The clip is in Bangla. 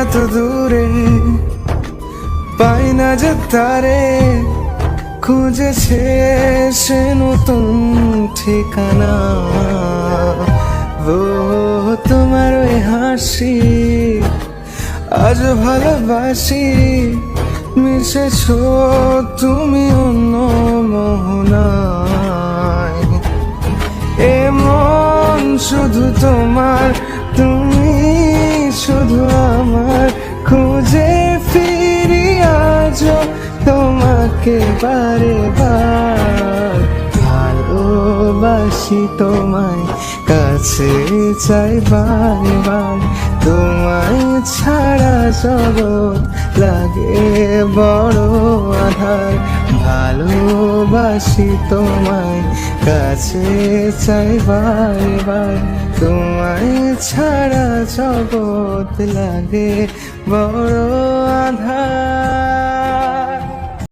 এত দূরে পাই না যে তারে, খুঁজেছে সে নতুন ঠিকানা। ও তোমার ওই হাসি আজ ভালোবাসি, মিশেছ তুমি অন্য মোহনায়। এমন শুধু তোমার, তুমি শুধু আমার, খুঁজে ফিরি আজ তোমাকে বারে বার। ভালোবাসি তোমায়, কাছে চাই বারে বার, তোমায় ছাড়া জগৎ লাগে বড় আধার। ভালোবাসি তোমায়, কাছে চাই বারে বার, তোমায় ছাড়া জগৎ লাগে বড় আধার।